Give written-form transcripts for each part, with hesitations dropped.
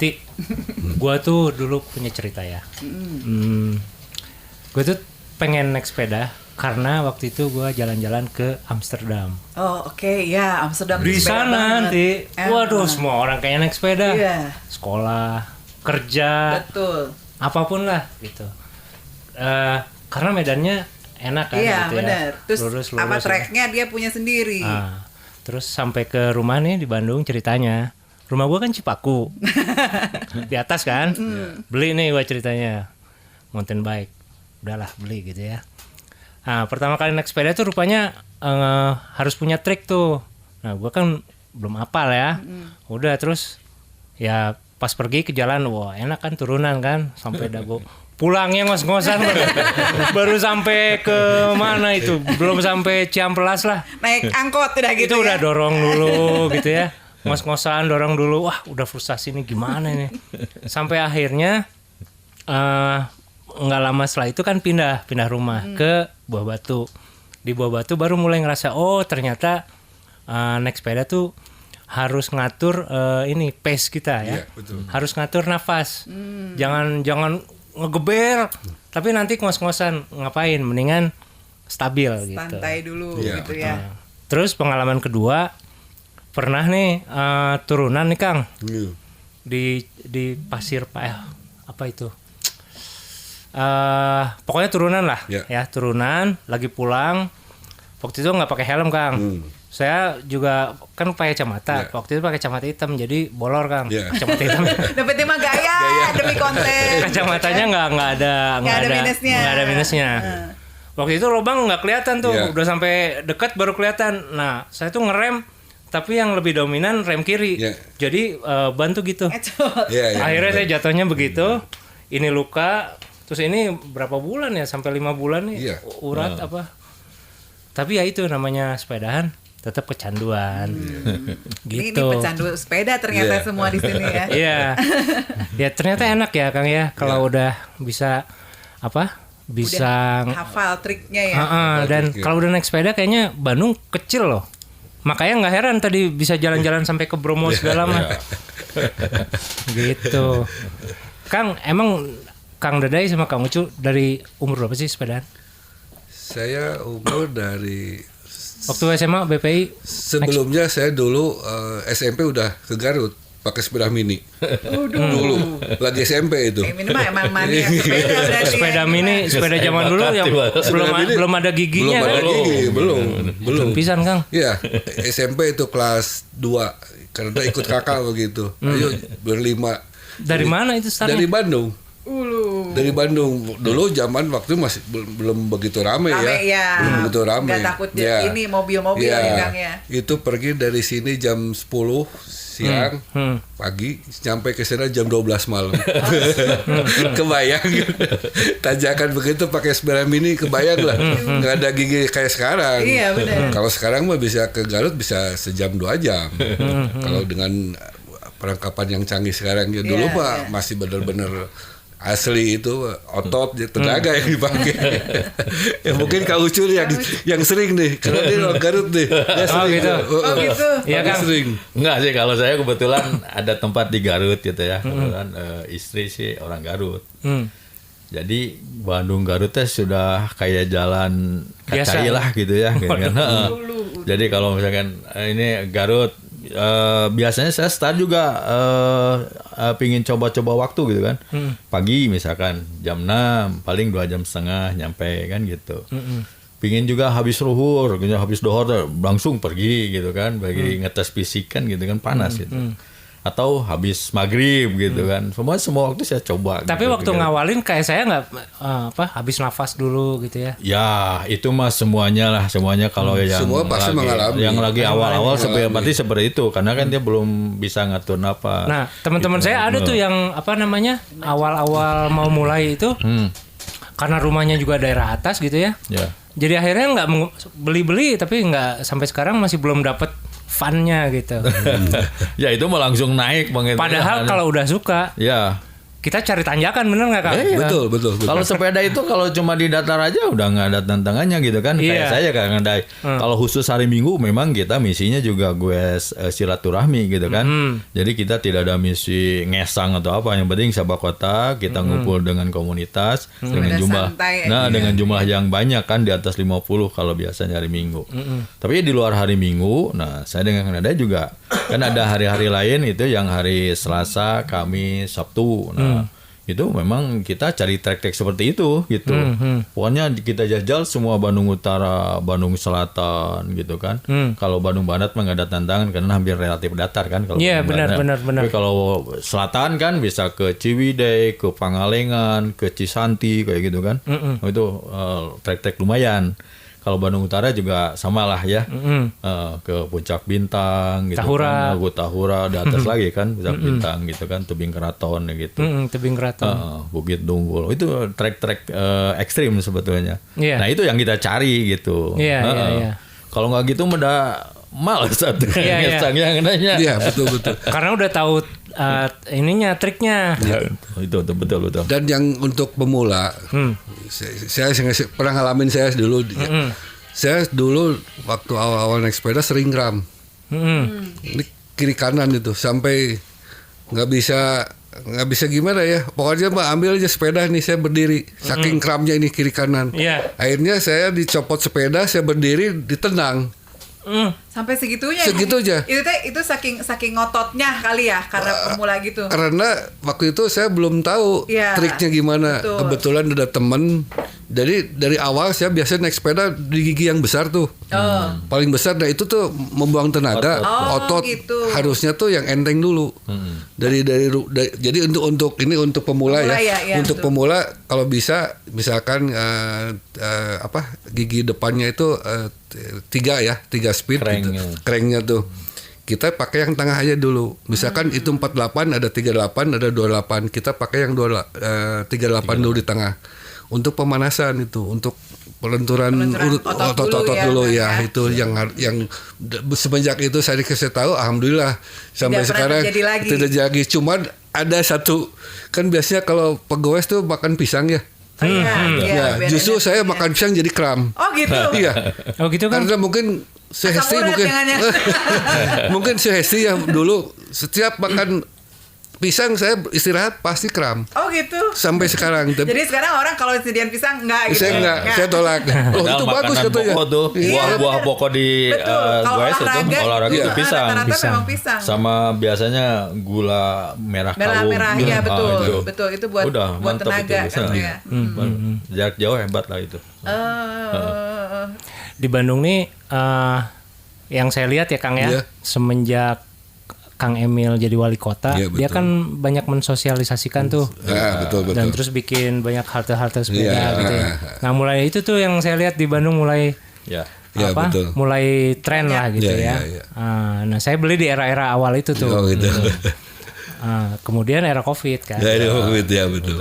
Ti, gue tuh dulu punya cerita ya. Gue tuh pengen naik sepeda karena waktu itu gue jalan-jalan ke Amsterdam. Oh oke, ya Amsterdam Di sepeda sana banget. nanti, waduh semua orang kayaknya naik sepeda. Iya. Sekolah, kerja, Betul. apapun lah gitu. Karena medannya enak kan Iya gitu benar. ya. Terus Lurus, apa ya. treknya dia punya sendiri. Terus sampai ke rumah nih di Bandung ceritanya. Rumah gue kan Cipaku. Di atas kan. Beli nih gue ceritanya. Mountain bike. Udahlah beli gitu ya. Nah pertama kali naik sepeda tuh rupanya harus punya trik tuh. Nah gue kan belum hafal ya. Udah terus ya pas pergi ke jalan, wah enak kan turunan kan. Sampai dago. Pulangnya ngos-ngosan baru sampai ke mana itu. Belum sampai Ciamplas lah. Naik angkot udah gitu. Itu udah dorong dulu gitu ya. Ngos-ngosan dorong dulu, wah udah frustasi nih gimana nih. Sampai akhirnya nggak lama setelah itu kan pindah rumah ke Buah Batu. Di Buah Batu baru mulai ngerasa oh ternyata naik sepeda tuh harus ngatur ini pace kita ya. Betul. Harus ngatur nafas. Jangan ngegeber tapi nanti ngos-ngosan ngapain, mendingan stabil gitu. Santai dulu gitu ya. Terus pengalaman kedua pernah nih turunan nih Kang di pasir apa itu pokoknya turunan lah ya turunan lagi pulang waktu itu nggak pakai helm Kang. Saya juga kan pakai kacamata waktu itu pakai kacamata hitam jadi bolor Kang. Kacamata hitam Dapetnya mah gaya demi konten. kacamatanya nggak ada minusnya. Waktu itu lubang nggak kelihatan tuh udah sampai dekat baru kelihatan. Nah saya tuh ngerem tapi yang lebih dominan rem kiri. Jadi bantu gitu. Akhirnya saya jatuhnya begitu. Ini luka. Terus ini berapa bulan ya? Sampai 5 bulan nih urat apa. Tapi ya itu namanya sepedahan tetap kecanduan. Gitu. Ini pecandu sepeda ternyata semua di sini ya. Iya. Ya ternyata enak ya Kang ya kalau udah bisa bisa udah hafal triknya ya. Dan kalau udah naik sepeda kayaknya Bandung kecil loh. Makanya nggak heran tadi bisa jalan-jalan sampai ke Bromo segala mah. Gitu. Kang, emang Kang Dadai sama Kang Ucu dari umur berapa sih sepedaan? Saya umur dari waktu SMA BPI. Sebelumnya saya dulu SMP udah ke Garut pakai sepeda mini. Dulu lagi SMP itu. Ini mah emang mania sepeda berarti. Sepeda mini, sepeda zaman dulu yang belum ada giginya. Belum. Pisan Kang. Iya, SMP itu kelas 2 karena ikut kakak begitu. Ayo berlima. Dari mana itu startnya? Dari Bandung. Dari Bandung dulu zaman waktu masih belum begitu ramai ya. Belum begitu ramai. Nggak takut ini mobil-mobil ya. Itu pergi dari sini jam 10 siang pagi sampai ke sana jam 12 malam. Kebayang tanjakan begitu pakai sepeda mini, kebayang lah. Nggak ada gigi kayak sekarang. Iya benar. Kalau sekarang mah bisa ke Garut bisa sejam 2 jam. Kalau dengan perlengkapan yang canggih sekarang ya dulu mah masih benar-benar asli itu otot tenaga yang dipakai. Ya mungkin Kak Ucu yang sering nih karena dia orang Garut nih. Dia sering. Gitu. Iya kan? Sering. Enggak sih, kalau saya kebetulan ada tempat di Garut gitu ya. Kebetulan istri sih orang Garut. Jadi Bandung Garut teh sudah kayak jalan kacai lah gitu ya. Jadi kalau misalkan ini Garut biasanya saya start juga pingin coba-coba waktu gitu kan. Pagi misalkan jam 6 paling 2,5 jam nyampe kan gitu. Pingin juga habis luhur, habis dohor langsung pergi gitu kan, bagi ngetes fisik kan gitu kan, panas gitu. Atau habis maghrib gitu kan, semua waktu saya coba. Tapi gitu, waktu ngawalin kayak saya nggak habis nafas dulu gitu ya? Ya itu mah semuanya kalau yang semua pasti mengalami. Yang lagi awal-awal berarti seperti itu, karena kan dia belum bisa ngatur nafas. Nah teman-teman gitu. Saya ada tuh yang awal-awal mau mulai itu, karena rumahnya juga daerah atas gitu ya. Jadi akhirnya nggak beli-beli, tapi nggak sampai sekarang masih belum dapet fun-nya gitu. Ya itu mau langsung naik Bang. Padahal kalau udah suka. Ya. kita cari tanjakan, bener nggak Kang? Betul. Kalau sepeda itu kalau cuma di datar aja udah nggak ada tantangannya gitu kan. Kayak saya kan ada. Kalau khusus hari Minggu memang kita misinya juga gue silaturahmi gitu kan. Jadi kita tidak ada misi ngesang atau apa. Yang penting Sabah Kota kita ngumpul dengan komunitas dengan jumlah. Dengan jumlah yang banyak kan di atas 50 kalau biasanya hari Minggu. Tapi di luar hari Minggu, nah saya dengan Kang Dadai juga kan ada hari-hari lain itu yang hari Selasa, Kamis, Sabtu. Nah, itu memang kita cari trek-trek seperti itu gitu. Pokoknya kita jajal semua Bandung Utara, Bandung Selatan gitu kan. Kalau Bandung Barat mah nggak ada tantangan karena hampir relatif datar kan kalau. Iya, benar. Tapi kalau selatan kan bisa ke Ciwidey, ke Pangalengan, ke Cisanti kayak gitu kan. Itu trek-trek lumayan. Kalau Bandung Utara juga sama lah ya, ke Puncak Bintang, gitu Tahura. kan, Tahura di atas lagi kan, Puncak Bintang gitu kan, Tebing Keraton gitu, Tebing Keraton, Bukit Tunggul, itu trek-trek ekstrim sebetulnya. Yeah. Nah itu yang kita cari gitu. Iya. Kalau nggak gitu udah males satu ngesang yang nanya. Iya, betul. Karena udah tahu ininya, triknya. Ya, itu betul. Dan yang untuk pemula, saya pernah ngalamin saya dulu. Saya dulu waktu awal-awal naik sepeda sering kram. Ini kiri kanan itu sampai nggak bisa gimana ya. Pokoknya Mbak ambil aja sepeda nih, saya berdiri. Saking kramnya ini kiri kanan. Iya. Akhirnya saya dicopot sepeda, saya berdiri ditendang. Sampai segitunya. Segitu aja. Itu saking ngototnya kali ya karena pemula gitu. Karena waktu itu saya belum tahu triknya gimana. Betul. Kebetulan ada temen. Jadi dari awal saya biasa naik sepeda di gigi yang besar tuh. Paling besar. Nah itu tuh membuang tenaga. Otot gitu. harusnya tuh yang enteng dulu. Jadi untuk pemula ya. Untuk pemula kalau bisa misalkan gigi depannya itu 3 speed cranknya tuh kita pakai yang tengah aja dulu, misalkan itu 48 ada 38 ada 28, kita pakai yang 38 dulu di tengah untuk pemanasan, itu untuk pelenturan otot dulu ya. Itu yang semenjak itu saya dikasih tahu, alhamdulillah sampai sekarang tidak jadi. Cuman ada satu kan biasanya kalau pegawai tuh makan pisang ya. Justru saya makan pisang jadi kram. Oh gitu. Iya. Oh gitu kan. Karena mungkin sehesti mungkin sehesti ya dulu setiap makan pisang saya istirahat pasti kram. Oh gitu. Sampai sekarang. Jadi sekarang orang kalau sedian pisang enggak gitu. Saya enggak, saya tolak. Oh itu bagus katanya. Buah-buah pokok di goes itu olahraga itu pisang. Rata-rata memang pisang. Sama biasanya gula merah kawung. Merah ya betul. Itu buat tenaga kan ya. Jarak jauh hebat lah itu. Di Bandung nih yang saya lihat ya Kang ya, semenjak Kang Emil jadi wali kota, dia kan banyak mensosialisasikan tuh, betul. Dan terus bikin banyak halte-halte sepeda gitu ya. Nah mulai itu tuh yang saya lihat di Bandung mulai mulai tren lah gitu ya. Nah saya beli di era-era awal itu tuh. Kemudian era COVID kan. Era COVID ya betul.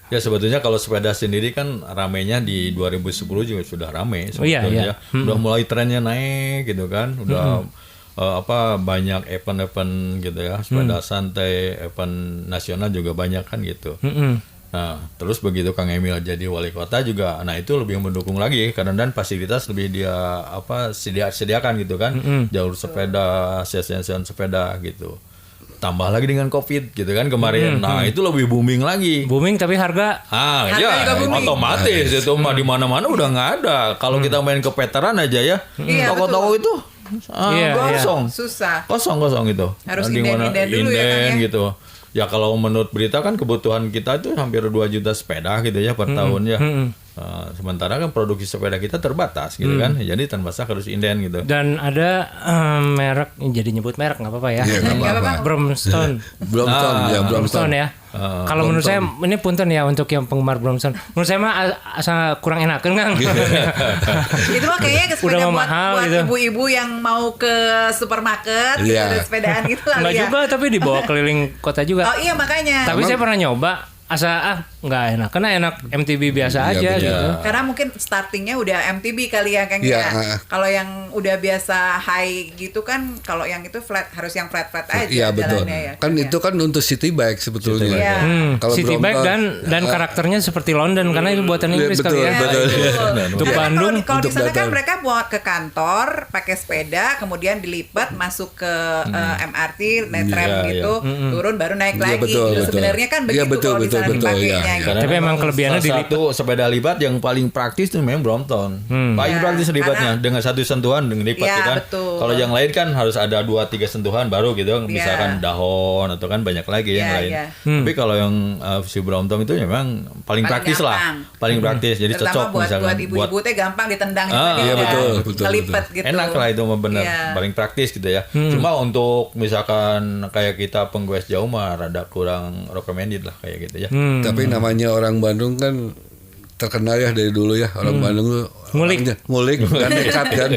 Ya sebetulnya kalau sepeda sendiri kan ramenya di 2010 juga sudah rame sebetulnya. Udah mulai trennya naik gitu kan. Udah banyak event-event gitu ya, sepeda santai, event nasional juga banyak kan gitu. Nah, terus begitu Kang Emil jadi wali kota juga, nah itu lebih mendukung lagi karena dan fasilitas lebih dia sediakan gitu kan, jalur sepeda, sesi-sesi sepeda gitu. Tambah lagi dengan COVID gitu kan kemarin. Nah, itu lebih booming lagi. Booming tapi harga otomatis itu mah di mana-mana udah nggak ada. Kalau kita main ke veteran aja ya, toko-toko itu kosong, susah, kosong itu. Harus inden dulu ya, gitu. Ya kalau menurut berita kan kebutuhan kita itu hampir 2 juta sepeda gitu ya per tahun ya. Sementara kan produksi sepeda kita terbatas gitu kan. Jadi terpaksa harus inden gitu. Dan ada merek, jadi nyebut merek nggak apa-apa ya. Nggak apa-apa. Bromstone. Bromstone ya. Kalau menurut saya ini punten ya untuk yang penggemar Bromstone. Menurut saya mah asal kurang enakan Kang. Itu mah kayaknya sepeda buat gitu. Ibu-ibu yang mau ke supermarket gitu, sepedaan gitu lah. Enggak juga, tapi dibawa keliling kota juga. Oh iya makanya. Tapi saya pernah nyoba nggak enak, karena enak MTB biasa Iya, aja betul. gitu. Karena mungkin startingnya udah MTB kali ya Kang Iya, ya. Kalau yang udah biasa high gitu kan, kalau yang itu flat harus yang flat aja Iya betul. jalannya ya. Kan Kang, itu kan untuk city bike sebetulnya. Iya. Kalau City bike Brompton, dan karakternya seperti London karena itu buatan Inggris betul, kali ya. betul. Untuk Karena Bandung, kalau di untuk sana kan datang. mereka buat ke kantor pakai sepeda, kemudian dilipat masuk ke MRT, naik tram Iya, gitu, turun baru naik Iya, lagi. betul, Gitu. betul. Sebenarnya kan Iya, begitu betul, kalau di betul, sana betul, dipakainya. iya, gitu. Tapi emang kelebihannya salah satu sepeda lipat yang paling praktis tuh memang Brompton. Paling Ya, praktis libatnya karena- dengan satu sentuhan dengan lipat Ya, gitu kan. betul. Kalau yang lain kan harus ada 2-3 sentuhan baru gitu, misalkan daun atau kan banyak lagi yang Ya, lain. ya. Tapi kalau yang si Brompton itu memang paling praktis lah, gampang. paling praktis. Jadi Terutama cocok buat misalkan ibu-ibu teh gampang ditendang Ah, juga iya, dia. betul, betul, Kelipet gitu. enak lah itu mah bener, Iya. paling praktis gitu ya. Cuma untuk misalkan kayak kita penggoes jauh mah rada kurang recommended lah kayak gitu ya. Tapi namanya orang Bandung kan terkenal ya dari dulu ya, orang Bandung tuh Ngulik. orangnya ngulik dan nekat kan.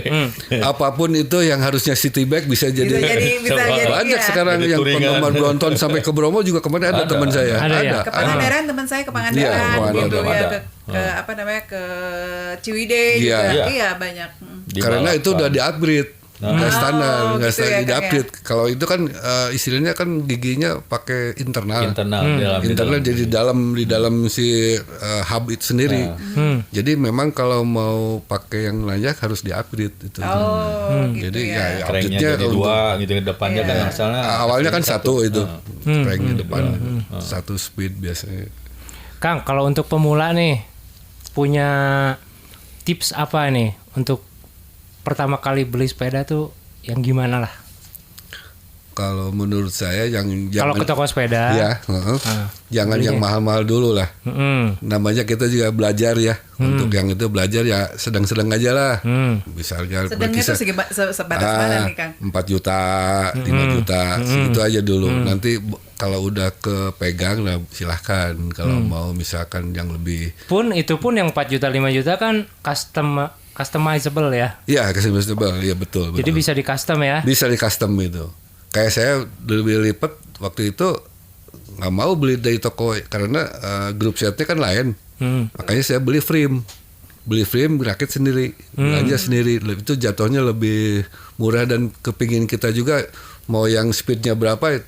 Apapun itu yang harusnya city bike bisa jadi. Bisa jadi Banyak iya. sekarang Jadi yang touringan. penggemar Brompton sampai ke Bromo juga kemarin ada teman saya. Ada ya? Ke Pangandaran teman saya ke Pangandaran Iya, Pangandaran gitu ya, ada. ke apa namanya ke Ciwidey Iya. juga. Iya. Iya banyak. Karena itu udah di-upgrade. Nggak standar, nggak gitu ya, standar, Kang, di-upgrade. Kalau itu kan istilahnya kan giginya pakai internal. Internal di dalam Internal jadi di dalam si hub itu sendiri. Jadi memang kalau mau pakai yang layak harus di-upgrade itu. Gitu Jadi ya. ya cranknya update-nya jadi kalau dua gitu depannya kan asalnya awalnya kan satu itu cranknya depan satu speed biasanya. Kang, kalau untuk pemula nih punya tips apa nih untuk pertama kali beli sepeda tuh yang gimana lah? Kalau menurut saya yang Kalau ke toko sepeda, ya, jangan yang mahal-mahal dulu lah. Namanya kita juga belajar ya. Untuk yang itu belajar ya sedang-sedang aja lah. Misalnya Sedangnya tuh sebatas mana nih Kang? 4 juta, 5 juta, segitu aja dulu. Nanti kalau udah kepegang lah silahkan. Kalau mau misalkan yang lebih, itu pun yang 4 juta 5 juta kan customizable ya. ya customizable, ya betul. Jadi bisa di custom ya. Bisa di custom itu. Kayak saya lebih lipat waktu itu nggak mau beli dari toko karena grup setnya kan lain. Makanya saya beli frame, rakit sendiri, belanja sendiri. Itu jatuhnya lebih murah dan kepingin kita juga mau yang speednya berapa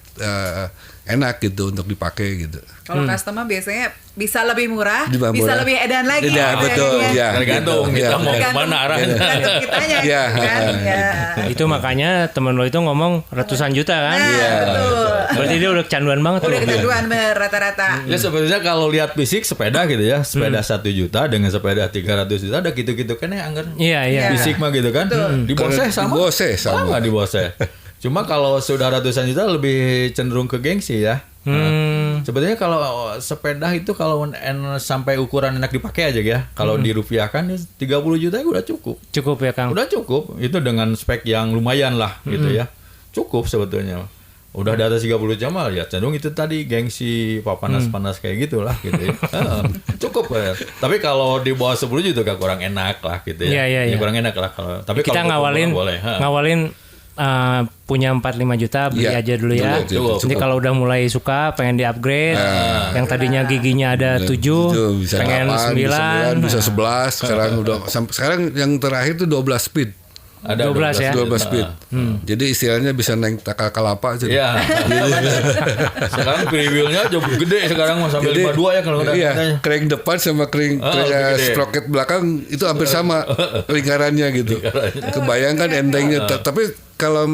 enak gitu untuk dipakai gitu. Kalau customer biasanya bisa lebih murah, Bisa bisa murah. lebih edan lagi. Iya, betul, iya. tergantung Gitu. kita Iya. mau kemana arahnya. Tergantung kitanya Iya. gitu kan. Ya. Itu makanya temen lo itu ngomong ratusan juta kan. Nah, betul. Berarti dia udah kecanduan banget tuh. Udah kecanduan bener rata-rata. Ya sebenarnya kalau lihat fisik sepeda gitu ya, sepeda 1 juta dengan sepeda 300 juta ada gitu-gitu kan ya anggar. Iya, iya. Fisik mah gitu kan. Di Bose sama. Di Bose sama. Di Bose. Cuma kalau sudah ratusan juta lebih cenderung ke gengsi ya. Nah, sebenarnya kalau sepeda itu kalau sampai ukuran enak dipakai aja ya. Kalau dirupiahkan 30 juta udah cukup. Cukup ya Kang. Udah cukup. Itu dengan spek yang lumayan lah gitu ya. Cukup sebetulnya. Udah di atas 30 jam ya cenderung itu tadi gengsi panas-panas kayak gitulah gitu ya. Cukup ya. Tapi kalau di bawah 10 juta kurang enak lah gitu ya. Iya, iya. Kurang enak lah kalau. Tapi Kita kalau ngawalin punya 4-5 juta beli Iya, aja dulu ya. dulu, Nanti kalau udah mulai suka pengen di-upgrade, yang tadinya giginya ada 7, bisa pengen 8, 9. bisa 11, sekarang udah sekarang yang terakhir tuh 12 speed. ada 12 ya? 12 speed. Jadi istilahnya bisa naik takal kalapa aja. Iya. Sekarang freewheelnya jauh gede sekarang mau sampai 52 ya kalau udah. Iya, crank depan sama crank lebih gede. sprocket belakang itu hampir sama lingkarannya gitu. Kebayangkan entengnya, tapi kalau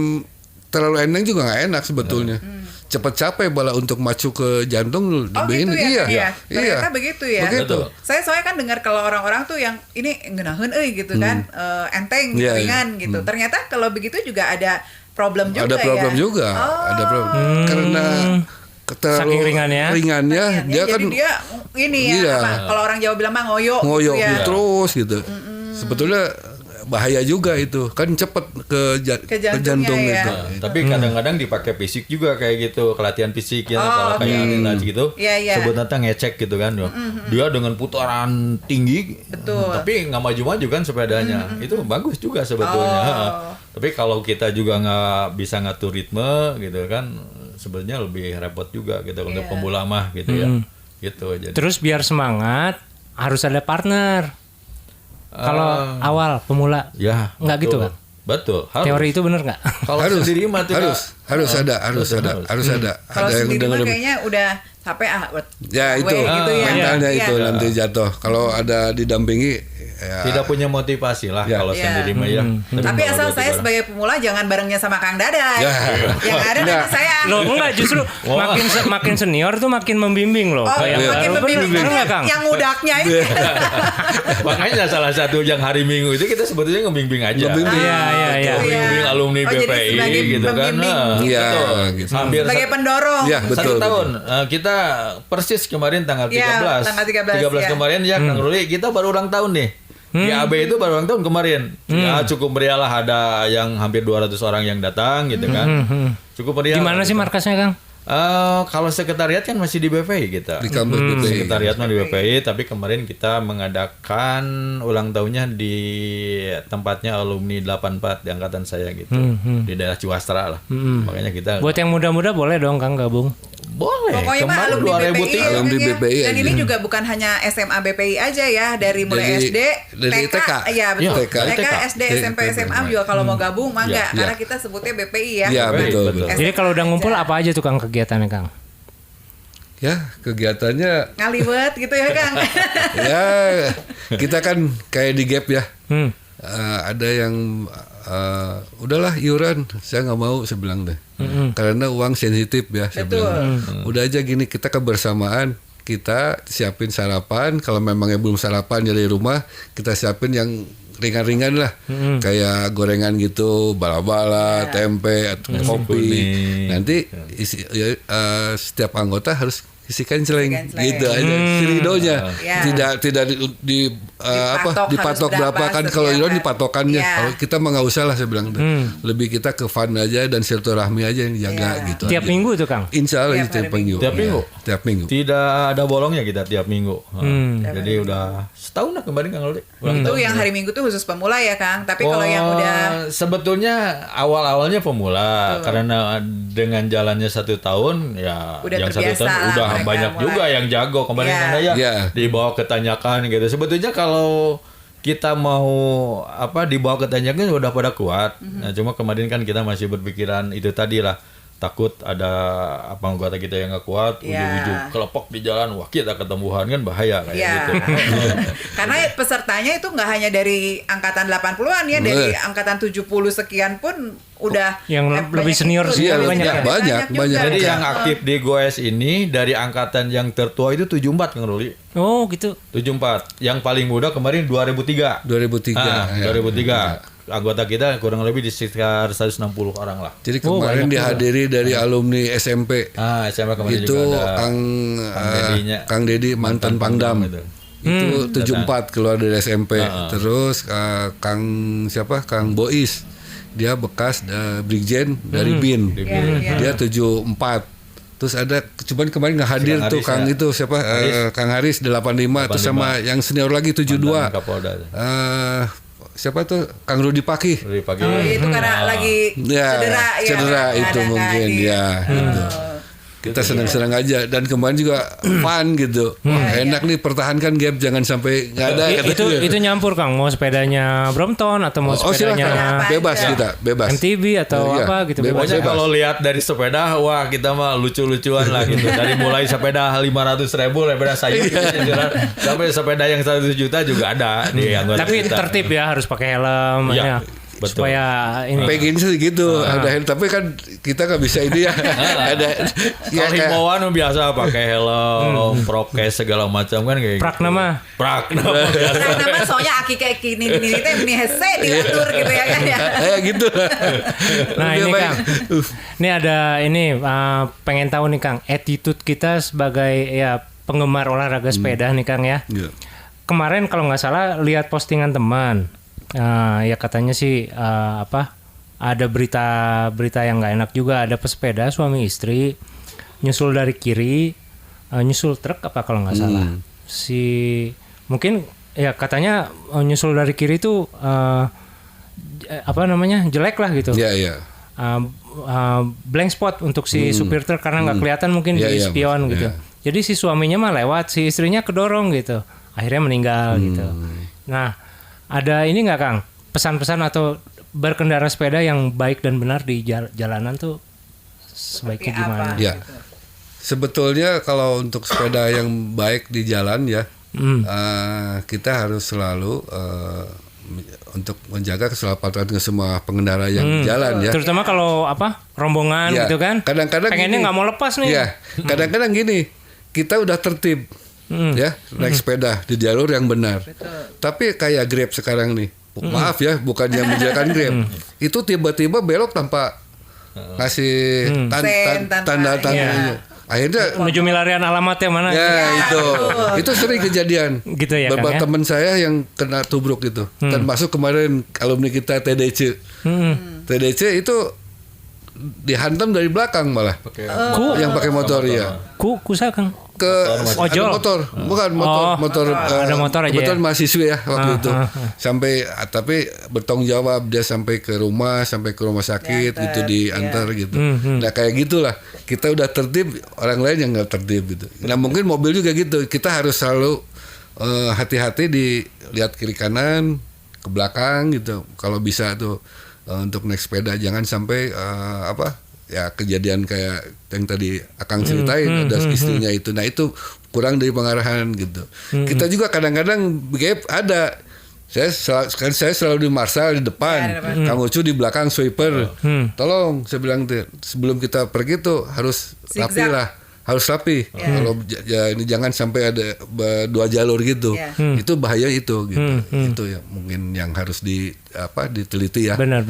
terlalu enteng juga nggak enak sebetulnya. Cepat capek malah untuk macu ke jantung Oh lebih gitu ini. ya, Iya, Kang, ya? Ternyata begitu ya. Begitu. Saya soalnya kan dengar kalau orang-orang tuh yang ini ngeunaheun gitu kan, enteng, Iya, ringan gitu. Ternyata kalau begitu juga ada problem juga Ada problem ya. juga, ada problem. Karena terlalu Saking ringannya. dia jadi kan dia ini ya, Iya. apa, kalau orang Jawa bilang mah ngoyo ngoyo gitu ya. terus gitu. Sebetulnya bahaya juga itu, kan cepet ke jantungnya jantung ya. itu. Tapi kadang-kadang dipakai fisik juga kayak gitu, latihan fisik ya kalau kayak Naj gitu. Iya, iya. Sebut nanti ngecek gitu kan. Dia dengan putaran tinggi. Betul. Tapi nggak maju-maju kan sepedanya. Itu bagus juga sebetulnya. Tapi kalau kita juga nggak bisa ngatur ritme gitu kan, sebenarnya lebih repot juga gitu untuk pemula mah gitu ya. gitu. Jadi Terus biar semangat harus ada partner. Kalau awal pemula ya nggak betul. gitu kan? Betul. Harus. Teori itu bener nggak? Kalau Harus, sendiri mah tidak. harus ada. Kalau Ada yang sendiri mah dengerin. kayaknya udah capek Ya gue itu, gitu ya. mentalnya Iya. itu nanti jatuh. Kalau ada didampingi, ya, Tidak punya motivasi lah Ya. kalau Ya. sendiri mah ya. Tapi kalau asal dua, saya tiga sebagai pemula jangan barengnya sama Kang Dadan. Ya. Yang ada nanti saya. Loh enggak, justru makin senior tuh makin membimbing loh. Oh, Kayak makin baru membimbing. bener nggak, Kang? Yang ngudaknya ini. Makanya salah satu yang hari Minggu itu kita sebetulnya ngebimbing aja. Ngebimbing. Iya, iya, iya. Ngebimbing alumni Oh, jadi BPI sebagai gitu kan. pembimbing. Nah, Iya, betul. gitu. Hampir Sebagai pendorong. Ya, satu betul. tahun. Kita persis kemarin tanggal 13. Iya, tanggal 13, ya. kemarin ya Kang Ruli, kita baru ulang tahun nih. Di AB itu baru ulang tahun kemarin. Ya cukup meriah lah, ada yang hampir 200 orang yang datang gitu kan. Cukup meriah. Di mana sih markasnya, Kang? Kalau sekretariat kan masih di BPI kita. Di kampus BPI. Sekretariat mah di BPI, tapi kemarin kita mengadakan ulang tahunnya di tempatnya alumni 84 di angkatan saya gitu. Di daerah Ciwastra lah. Makanya kita Buat yang muda-muda boleh dong, Kang, gabung. boleh. Pokoknya mah Kemarin alumni BPI, 2003. Alumni ya. BPI Dan aja. ini juga bukan hanya SMA BPI aja ya, dari mulai Dari- SD, dari TK. Iya betul. Iya, TK, TK. SD, SMP, SMA juga kalau mau gabung mah enggak, karena kita sebutnya BPI ya. Iya, betul. betul. Jadi kalau udah ngumpul apa aja tuh, Kang, kegiatannya, Kang? Ya, kegiatannya Ngaliwet gitu ya Kang. ya kita kan kayak di Gap ya. Hmm. Ada yang udahlah iuran, saya nggak mau, saya bilang deh. Karena uang sensitif ya, saya Betul. bilang. Udah aja gini, kita kebersamaan, kita siapin sarapan. Kalau memangnya belum sarapan dari rumah, kita siapin yang ringan-ringan lah, kayak gorengan gitu, bala-bala, tempe, atau kopi. kuning. Nanti setiap anggota harus isikan celeng, Isikan celeng. gitu aja. Siridonya Ya. tidak dipatok harus berapa kan, setiap kalau iuran hari. dipatokannya. Ya. Kalau kita mah nggak usah lah, saya bilang. Lebih kita ke fun aja dan silaturahmi aja yang jaga Ya. gitu. Tiap aja. minggu tuh, Kang? Insya Allah Tiap tiap hari minggu. Tiap minggu? Ya, tiap minggu. Tidak ada bolongnya kita tiap minggu. Jadi udah setahun lah kemarin Kang Ruli. Ulang Itu tahun. yang hari Minggu tuh khusus pemula ya Kang. Tapi kalau yang udah sebetulnya awal-awalnya pemula karena dengan jalannya 1 tahun ya Udah yang 1 terbiasa tahun lah udah mereka banyak mulai. juga yang jago kemarin Iya. kan ya Iya. dibawa ke tanyakan gitu. Sebetulnya kalau kita mau dibawa ke tanyakan udah pada kuat. Nah, cuma kemarin kan kita masih berpikiran itu tadi lah. Takut ada anggota kita yang nggak kuat, Iya. ujung-ujung kelepok di jalan, wah kita ketembuhan kan bahaya kayak ya. gitu. Karena pesertanya itu nggak hanya dari angkatan 80-an ya, dari angkatan 70 sekian pun udah Yang lebih senior ikut. sih, Iya, banyak ya? banyak. juga. Jadi Iya. yang aktif di Goes ini dari angkatan yang tertua itu 74 Kang Ruli. Oh, gitu. 74. Yang paling muda kemarin 2003. 2003. ya. 2003. Anggota kita kurang lebih di sekitar 160 orang lah. Jadi kemarin dihadiri dari alumni SMP. SMA kemarin Itu juga ada. Kang Dedi mantan Pangdam. itu. Itu 74 keluar dari SMP. Terus Kang Bois, dia bekas Brigjen dari BIN. Dia 74. Terus ada, cuman kemarin nggak hadir Kang tuh Haris, Kang ya. itu siapa, Kang Haris 85. Terus sama yang senior lagi 72. Mantan Kapolda. Siapa tuh, Kang Rudi Paki. Dari pagi. Oh, itu karena lagi Ya, cedera cedera nggak itu ada mungkin hadir. ya. Gitu. Kita senang-senang aja, dan kemarin juga fun gitu. Wah, enak nih, pertahankan Gap, jangan sampai nggak ada. Itu nyampur, Kang. Mau sepedanya Brompton atau mau sepedanya silakan, bebas aja. kita, bebas. MTB atau Iya, apa gitu. bebas. Pokoknya kalau lihat dari sepeda, wah kita mah lucu-lucuan lah gitu. Dari mulai sepeda 500.000, sepeda sayur gitu, sampai sepeda yang 1 juta juga ada di anggota Tapi kita. tertib ya, harus pakai helm Iya, ya. betul. Supaya ini Pengen sih gitu, ada helm, tapi kan kita nggak bisa ini ya. Ada ya, Kalau kayak- himbauan biasa pakai helm, prokes segala macam kan kayak Prakna gitu. mah. Prakna biasa. Karena mah soalnya aki kayak gini teh ini hese diatur gitu ya kan ya. kayak gitu. Nah, Lebih ini baik. Kang. Ini ada pengen tahu nih, Kang, attitude kita sebagai ya penggemar olahraga sepeda nih, Kang ya. Iya. Kemarin kalau nggak salah lihat postingan teman, ya katanya sih ada berita yang nggak enak juga, ada pesepeda suami istri nyusul dari kiri, nyusul truk apa kalau nggak salah, mungkin ya katanya nyusul dari kiri itu jelek lah gitu. Iya, iya. Blank spot untuk si supir truk karena nggak kelihatan mungkin Iya, di iya, spion Mas. gitu. Iya. Jadi si suaminya mah lewat, si istrinya kedorong gitu. Akhirnya meninggal gitu. Nah, ada ini nggak Kang? Pesan-pesan atau berkendara sepeda yang baik dan benar di jalanan tuh sebaiknya gimana? Ya. Sebetulnya kalau untuk sepeda yang baik di jalan ya, kita harus selalu untuk menjaga keselamatan ke semua pengendara yang jalan ya. Terutama kalau rombongan Ya, gitu kan. kadang-kadang pengennya gini. nggak mau lepas nih. Ya, kadang-kadang gini, kita udah tertib ya naik sepeda di jalur yang benar. Tapi kayak Grab sekarang nih, maaf ya, bukannya menjalankan Grab, itu tiba-tiba belok tanpa ngasih tanda-tandanya. Akhirnya Menuju milarian alamatnya mana? ya itu sering kejadian. Gitu ya, Beberapa Kang, ya? teman saya yang kena tubruk itu, termasuk kemarin alumni kita TDC. TDC itu dihantam dari belakang malah, yang pakai motor ya. Kusa Kang. Ada motor, bukan motor, ada motor aja kebetulan ya? mahasiswa ya waktu itu. Sampai tapi bertanggung jawab, dia sampai ke rumah sakit gitu, diantar gitu. Nah kayak gitulah, kita udah tertib, orang lain yang nggak tertib gitu. Nah mungkin mobil juga gitu, kita harus selalu hati-hati dilihat kiri kanan, ke belakang gitu. Kalau bisa tuh untuk naik sepeda jangan sampai ya kejadian kayak yang tadi Akang ceritain, ada istrinya itu. Nah itu kurang dari pengarahan gitu. Kita juga kadang-kadang ada. Saya selalu di marshal di depan, Kang Ucu di belakang sweeper. Tolong, saya bilang sebelum kita pergi tuh harus rapi lah. Harus rapi. Kalau ini jangan sampai ada 2 jalur gitu. Itu bahaya itu gitu. Itu ya mungkin yang harus diteliti ya. Benar.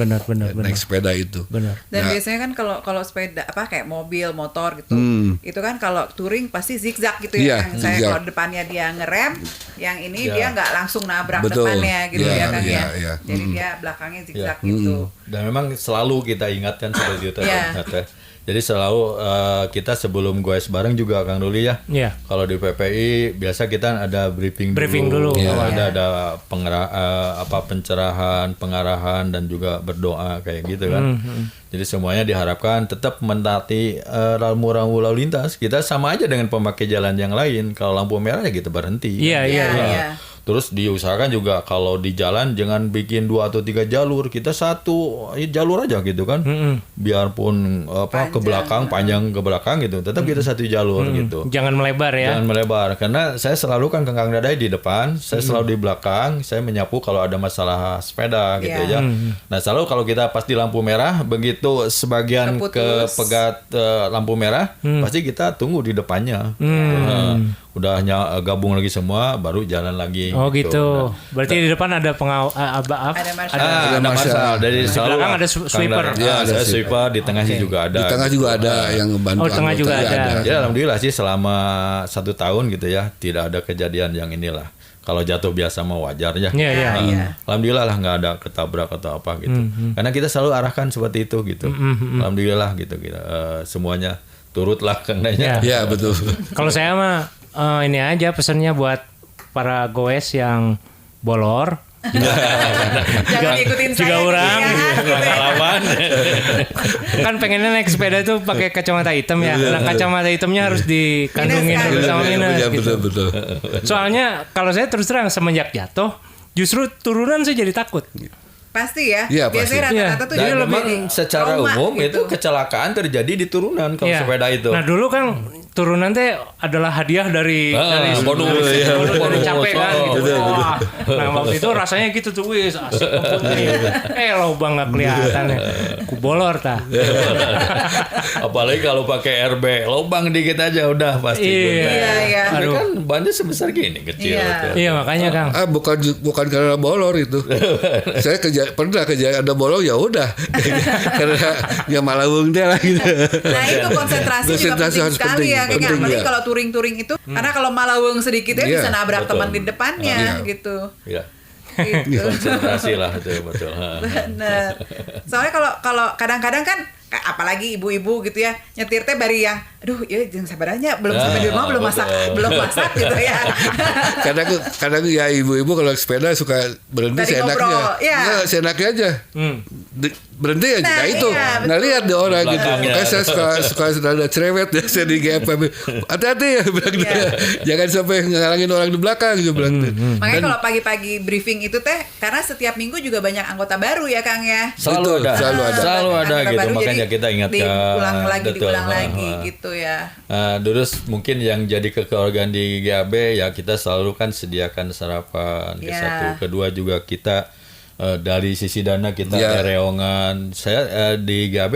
Naik sepeda itu. Benar. Dan biasanya kan kalau sepeda kayak mobil, motor gitu, itu kan kalau touring pasti zigzag gitu Iya, ya. Saya zigzag. kalau depannya dia ngerem, yang ini dia nggak langsung nabrak Betul. depannya gitu Iya, ya kan iya, ya. iya. Jadi dia belakangnya zigzag gitu. Dan memang selalu kita ingatkan seperti itu. Iya. Jadi selalu kita sebelum goes bareng juga Kang Duli ya. Iya. Kalau di PPI biasa kita ada briefing dulu. Ada pencerahan, pengarahan dan juga berdoa kayak gitu kan. Jadi semuanya diharapkan tetap mentaati rambu-rambu lalu lintas. Kita sama aja dengan pemakai jalan yang lain. Kalau lampu merah ya kita berhenti. Iya. Terus diusahakan juga kalau di jalan jangan bikin 2 atau 3 jalur, kita 1 jalur aja gitu kan. Biarpun ke belakang, panjang ke belakang gitu, tetap kita 1 jalur gitu. Jangan melebar ya. Jangan melebar, karena saya selalu kan Kang Dadai di depan, saya selalu di belakang, saya menyapu kalau ada masalah sepeda gitu ya. Nah selalu kalau kita pas di lampu merah, begitu sebagian kepegat lampu merah, pasti kita tunggu di depannya. Udah gabung lagi semua, baru jalan lagi. Oh gitu. Berarti di depan ada Ada marshal. Ada marshal. Dari di belakang ada sweeper. Ya, ada sweeper, di tengah sih juga ada. Di tengah juga ada yang membantu. Oh, tengah juga ada. Ya alhamdulillah sih selama 1 tahun gitu ya, tidak ada kejadian yang inilah. Kalau jatuh biasa mah wajar ya. Iya. Alhamdulillah lah nggak ada ketabrak atau apa gitu. Karena kita selalu arahkan seperti itu gitu. Alhamdulillah gitu kita semuanya turutlah karenanya. Ya betul. Kalau saya mah ini aja pesannya buat para goes yang bolor. Jangan ikutin juga saya orang gitu ya. Pengalaman. Kan pengennya naik sepeda itu pakai kacamata hitam ya. Nah, kacamata hitamnya harus dikandungin Minus, dulu sama minus Ya, gitu. betul. Soalnya kalau saya terus terang semenjak jatuh, justru turunan saya jadi takut. Pasti ya. Iya, Biasanya pasti. rata-rata tuh Dan jadi memang lebih secara trauma umum gitu. itu kecelakaan terjadi di turunan kalau Iya. sepeda itu. Nah dulu kan turunan teh adalah hadiah dari bonus. bonus dari capek kan gitu. Betul. Wah. Nah waktu itu rasanya gitu tuh, wis asik nih. Lobang nggak kelihatan ya. Ku bolor tah. Apalagi kalau pakai RB, lobang dikit aja udah pasti. Iya. Ini Aduh. kan bannya sebesar gini kecil. Iya. Iya makanya Kang. Bukan karena bolor itu. Saya pernah ada bolong ya udah. Karena ya Malawung teh lah gitu. Nah itu konsentrasi juga Konsentrasi penting harus sekali penting, ya. Kayaknya penting, apalagi ya. kalau touring-touring itu, karena kalau malaweng sedikitnya Iya, bisa nabrak betul. teman di depannya gitu. Iya. Gitu. Konsentrasi lah itu betul. Benar. Soalnya kalau kadang-kadang kan apalagi ibu-ibu gitu ya, nyetir teh bari yang aduh ya jangan sabarannya belum sampai di rumah belum masak gitu ya. Kadang ya ibu-ibu kalau sepeda suka berhenti Tadi seenaknya. ngobrol, ya. Ya, seenaknya aja. Berhenti aja. Nah, itu. iya, Nah, lihat deh orang gitu. Belakangnya. Makanya saya suka ada cerewet ya saya di GFM. Hati-hati ya bilang dia. Jangan sampai ngalangin orang di belakang gitu bilang. Makanya kalau pagi-pagi briefing itu teh karena setiap minggu juga banyak anggota baru ya Kang ya. Betul, Selalu ada. selalu ada. Selalu ada Anggota gitu. baru, Makanya jadi kita ingatkan. diulang Betul. lagi gitu ya. Terus mungkin yang jadi kekeluargaan di GAB ya kita selalu kan sediakan sarapan. Ya. Satu, kedua juga kita dari sisi dana kita Ya. ada reongan. Saya di GAB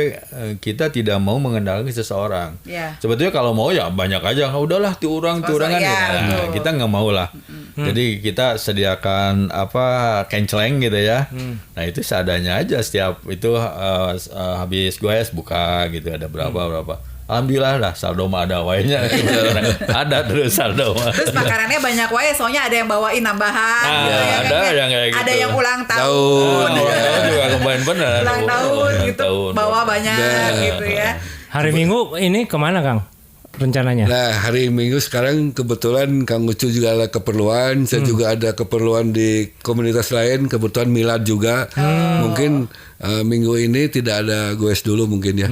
kita tidak mau mengandalkan seseorang. Ya. Sebetulnya kalau mau ya banyak aja. Udahlah tiurangan ya, ya. betul. Kita nggak mau lah. Jadi kita sediakan kenceleng gitu ya. Nah itu seadanya aja setiap itu habis goes buka gitu ada berapa. Alhamdulillah lah saldo mah ada wainya. Ada terus saldo mah. Terus makanannya banyak wae soalnya ada yang bawain nambahan gitu ya, ada Kang, ya. yang kayak gitu. Ada yang ulang tahun. Ulang tahun juga kemarin benar. Ulang tahun Ulang gitu tahun. bawa banyak gitu ya. Hari Minggu ini kemana Kang rencananya? Nah, hari Minggu sekarang kebetulan Kang Ucu juga ada keperluan, saya juga ada keperluan di komunitas lain, kebetulan milad juga. Mungkin minggu ini tidak ada goes dulu mungkin ya.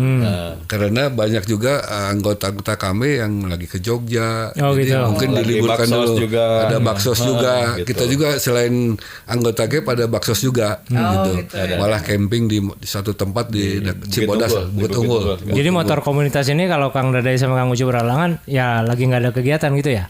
Karena banyak juga anggota-anggota kami yang lagi ke Jogja. Oh, Jadi gitu. mungkin Lagi diliburkan baksos dulu. juga. Ada baksos juga. Gitu. Kita juga selain anggota GAB ada baksos juga gitu. gitu ya. Malah camping di satu tempat di Cibodas, Bukit Unggul. Jadi motor komunitas ini kalau Kang Dadai sama Kang Ucu beralangan ya lagi nggak ada kegiatan gitu ya?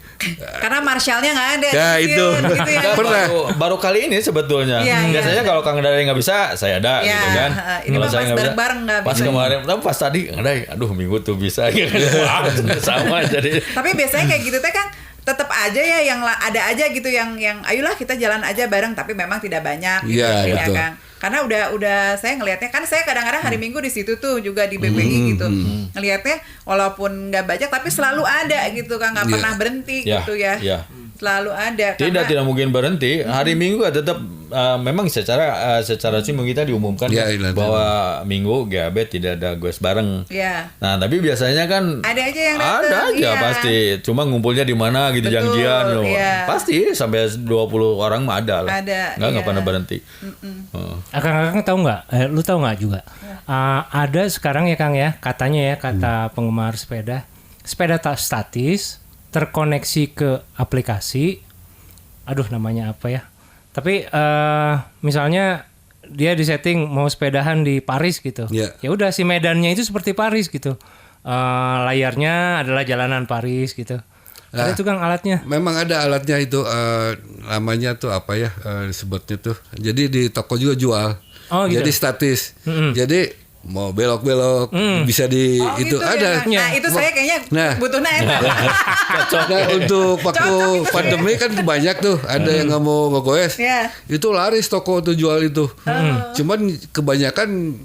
Karena marshallnya nggak ada. Ya, mungkin, itu. gitu ya. Nah, Pernah. baru kali ini sebetulnya. Iya, iya. Biasanya kalau Kang Dadai nggak bisa, saya ada Iya, gitu kan. ini Kalau mah saya pas nggak bisa, bareng-bareng nggak pas bisa. kemarin, tapi pas tadi, Dadai, aduh minggu tuh bisa. Gitu. Wah, sama jadi. Tapi biasanya kayak gitu teh kan tetap aja ya yang ada aja gitu yang ayolah kita jalan aja bareng tapi memang tidak banyak gitu Iya, ya betul. Kang. Karena udah saya ngelihatnya kan saya kadang-kadang hari Minggu di situ tuh juga di BPI gitu. Ngelihatnya walaupun nggak banyak tapi selalu ada gitu Kang, nggak Iya. pernah berhenti Ya, gitu ya. ya. Selalu ada. Tidak mungkin berhenti. Hari Minggu tetap memang secara resmi kita diumumkan Ya, iya, bahwa Minggu GAB tidak ada goes bareng. Ya. Nah, tapi biasanya kan Ada aja yang datang, ada aja iya. pasti. Cuma ngumpulnya di mana gitu Betul, janjian loh. iya. Pasti sampai 20 orang mah ada lah. Ada, Nggak iya. pernah berhenti. Heeh. Akang tahu nggak? Lu tahu nggak juga? Ada sekarang ya Kang ya katanya ya kata penggemar sepeda statis terkoneksi ke aplikasi. Aduh namanya apa ya? Tapi misalnya dia disetting mau sepedahan di Paris gitu. Iya. Ya udah si medannya itu seperti Paris gitu. Layarnya adalah jalanan Paris gitu. Ada itu Kang alatnya. Memang ada alatnya itu namanya tuh apa ya disebutnya tuh. Jadi di toko juga jual. Oh, gitu. Jadi statis. Jadi mau belok-belok bisa di Oh, itu gitu ada. ya. Nah, itu saya kayaknya Nah. butuhnya enak. Nah, untuk waktu Cocok itu. pandemi kan banyak tuh ada yang nggak mau ngegoes. Iya. Itu laris toko tuh jual itu. Cuman kebanyakan